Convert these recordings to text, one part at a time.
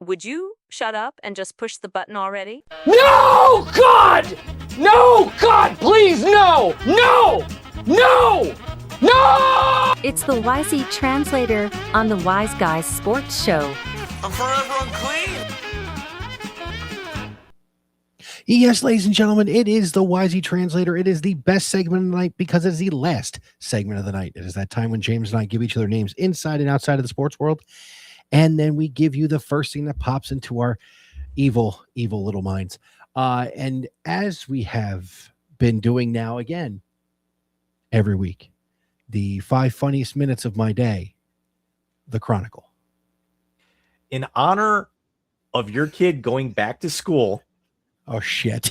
Would you shut up and just push the button already? No, God! No, God, please, no! No! No! No! It's the Wisey Translator on the Wise Guys Sports Show. I'm forever unclean. Yes, ladies and gentlemen, it is the Wisey Translator. It is the best segment of the night because it's the last segment of the night. It is that time when James and I give each other names inside and outside of the sports world. And then we give you the first thing that pops into our evil little minds. And as we have been doing now again, every week, the 5 funniest minutes of my day, the Chronicle. In honor of your kid going back to school. Oh, shit.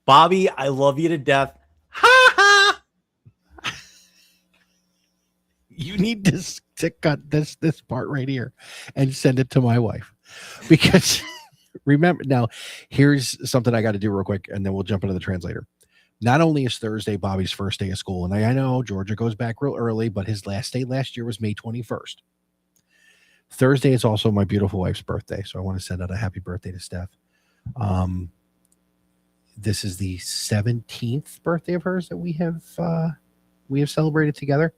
Bobby, I love you to death. Ha ha! You need to cut this part right here and send it to my wife. Because remember, now, here's something I got to do real quick, and then we'll jump into the translator. Not only is Thursday Bobby's first day of school, and I know Georgia goes back real early, but his last day last year was May 21st. Thursday is also my beautiful wife's birthday, so I want to send out a happy birthday to Steph. This is the 17th birthday of hers that we have celebrated together.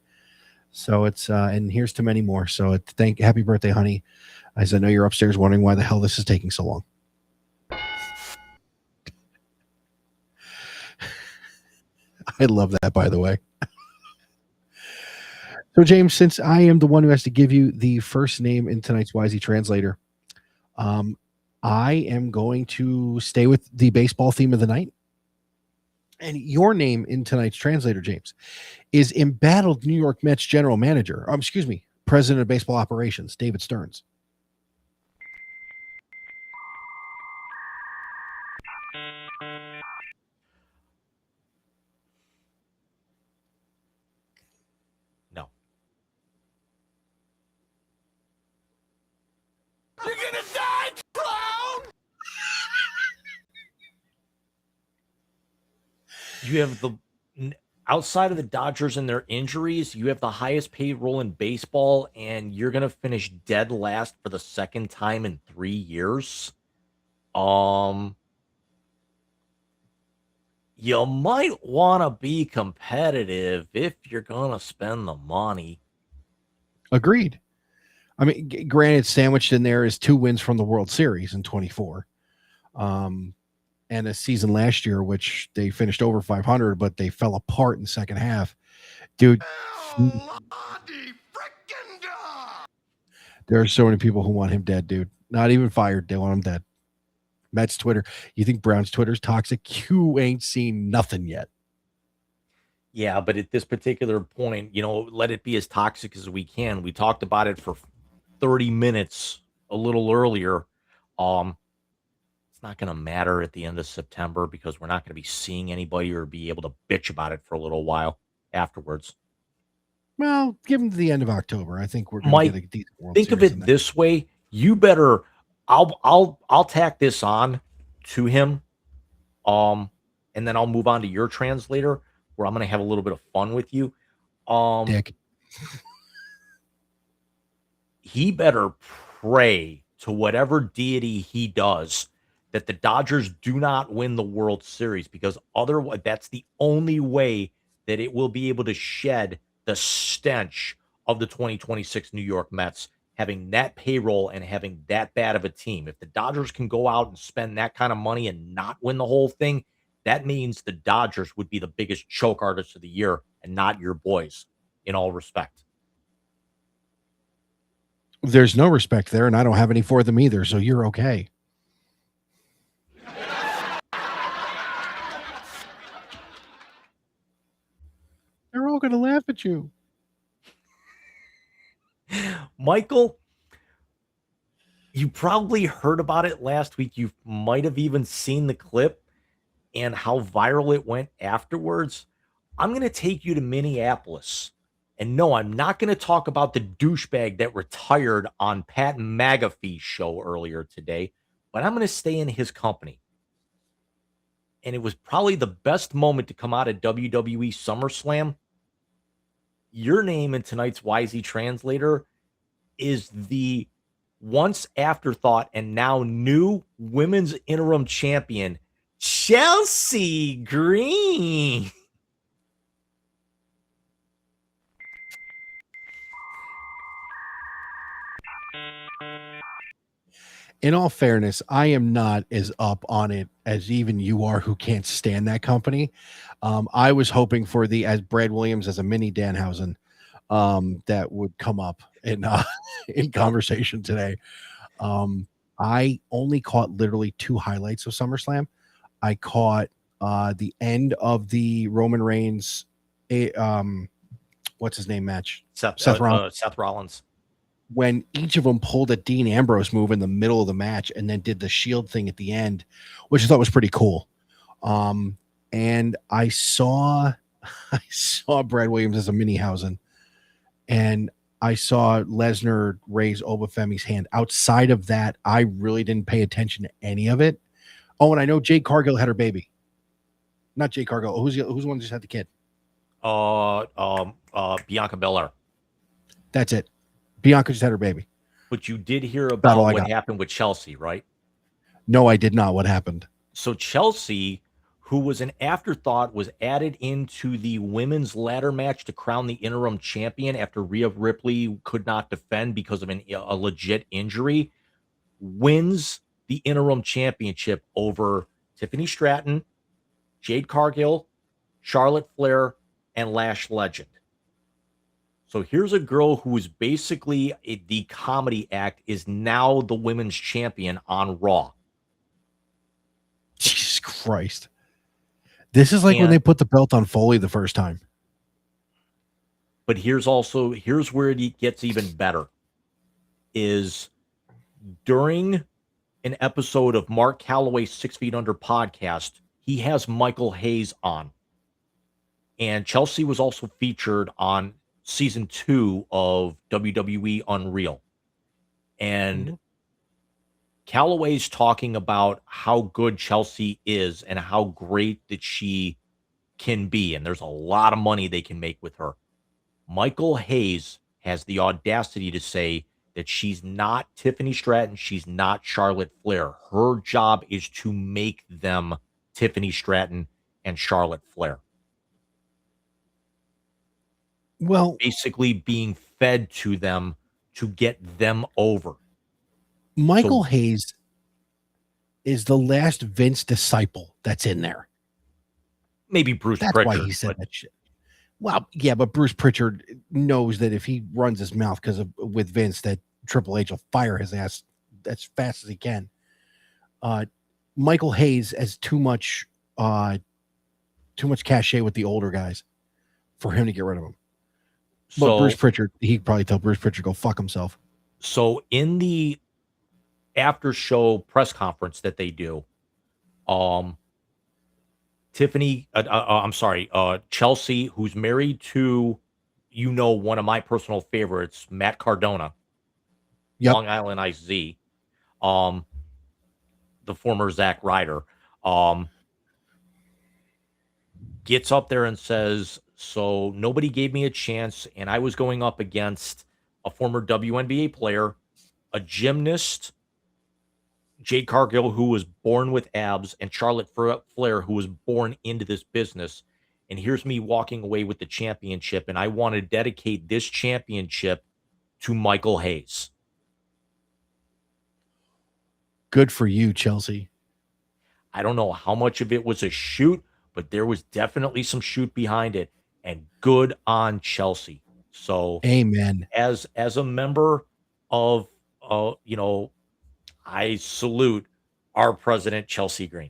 So it's and here's to many more. So happy birthday, honey. As I know you're upstairs wondering why the hell this is taking so long. I love that, by the way. So, James, since I am the one who has to give you the first name in tonight's Wisey Translator, I am going to stay with the baseball theme of the night. And your name in tonight's translator, James, is embattled New York Mets general manager, president of baseball operations, David Stearns. No. You're gonna die, clown! You have outside of the Dodgers and their injuries, you have the highest payroll in baseball, and you're gonna finish dead last for the second time in 3 years. You might want to be competitive if you're gonna spend the money. Agreed. I mean, granted, sandwiched in there is 2 wins from the World Series in 24. And a season last year, which they finished over 500, but they fell apart in the second half. Dude, there are so many people who want him dead, dude. Not even fired. They want him dead. Mets Twitter. You think Brown's Twitter's toxic? You ain't seen nothing yet. Yeah, but at this particular point, let it be as toxic as we can. We talked about it for 30 minutes a little earlier. It's not going to matter at the end of September because we're not going to be seeing anybody or be able to bitch about it for a little while afterwards. Well, give them to the end of October. I think we're going to get a decent World Series. Think of it this way. You better. I'll tack this on to him. And then I'll move on to your translator where I'm going to have a little bit of fun with you. Dick. He better pray to whatever deity he does that the Dodgers do not win the World Series, because otherwise that's the only way that it will be able to shed the stench of the 2026 New York Mets having that payroll and having that bad of a team. If the Dodgers can go out and spend that kind of money and not win the whole thing, that means the Dodgers would be the biggest choke artist of the year and not your boys, in all respect. There's no respect there, and I don't have any for them either, so you're okay. They're all going to laugh at you. Michael, you probably heard about it last week. You might have even seen the clip and how viral it went afterwards. I'm going to take you to Minneapolis. And no, I'm not going to talk about the douchebag that retired on Pat McAfee's show earlier today, but I'm going to stay in his company. and it was probably the best moment to come out of WWE SummerSlam. Your name in tonight's Wisey Translator is the once afterthought and now new women's interim champion, Chelsea Green. In all fairness, I am not as up on it as even you are, who can't stand that company. I was hoping for the as Brad Williams as a mini Danhausen that would come up in in conversation today. I only caught literally 2 highlights of SummerSlam. I caught the end of the Roman Reigns, what's his name match? Seth Rollins. When each of them pulled a Dean Ambrose move in the middle of the match and then did the shield thing at the end, which I thought was pretty cool. And I saw Brad Williams as a Minihausen, and I saw Lesnar raise Obafemi's hand. Outside of that, I really didn't pay attention to any of it. Oh, and I know Jade Cargill had her baby. Not Jade Cargill. Who's the one who just had the kid? Bianca Belair. That's it. Bianca just had her baby. But you did hear about what happened with Chelsea, right? No, I did not. What happened? So Chelsea, who was an afterthought, was added into the women's ladder match to crown the interim champion after Rhea Ripley could not defend because of a legit injury, wins the interim championship over Tiffany Stratton, Jade Cargill, Charlotte Flair, and Lash Legend. So here's a girl who is basically the comedy act, is now the women's champion on Raw. Jesus Christ. This is like when they put the belt on Foley the first time. But here's where it gets even better. Is during an episode of Mark Calloway's 6 Feet Under podcast, he has Michael Hayes on. And Chelsea was also featured on season 2 of WWE Unreal. And Calloway's talking about how good Chelsea is and how great that she can be. And there's a lot of money they can make with her. Michael Hayes has the audacity to say that she's not Tiffany Stratton. She's not Charlotte Flair. Her job is to make them Tiffany Stratton and Charlotte Flair. Well, basically being fed to them to get them over. Michael Hayes is the last Vince disciple that's in there. Maybe Bruce Pritchard. That's why he said that shit. Well, yeah, but Bruce Pritchard knows that if he runs his mouth with Vince, that Triple H will fire his ass as fast as he can. Michael Hayes has too much cachet with the older guys for him to get rid of him. But Bruce Pritchard, he'd probably tell Bruce Pritchard go fuck himself. So in the after show press conference that they do, Chelsea, who's married to, one of my personal favorites, Matt Cardona, Long Island IZ, the former Zack Ryder, gets up there and says, so nobody gave me a chance, and I was going up against a former WNBA player, a gymnast, Jade Cargill, who was born with abs, and Charlotte Flair, who was born into this business. And here's me walking away with the championship, and I want to dedicate this championship to Michael Hayes. Good for you, Chelsea. I don't know how much of it was a shoot, but there was definitely some shoot behind it. And good on Chelsea. So, amen. As a member of, I salute our president, Chelsea Green.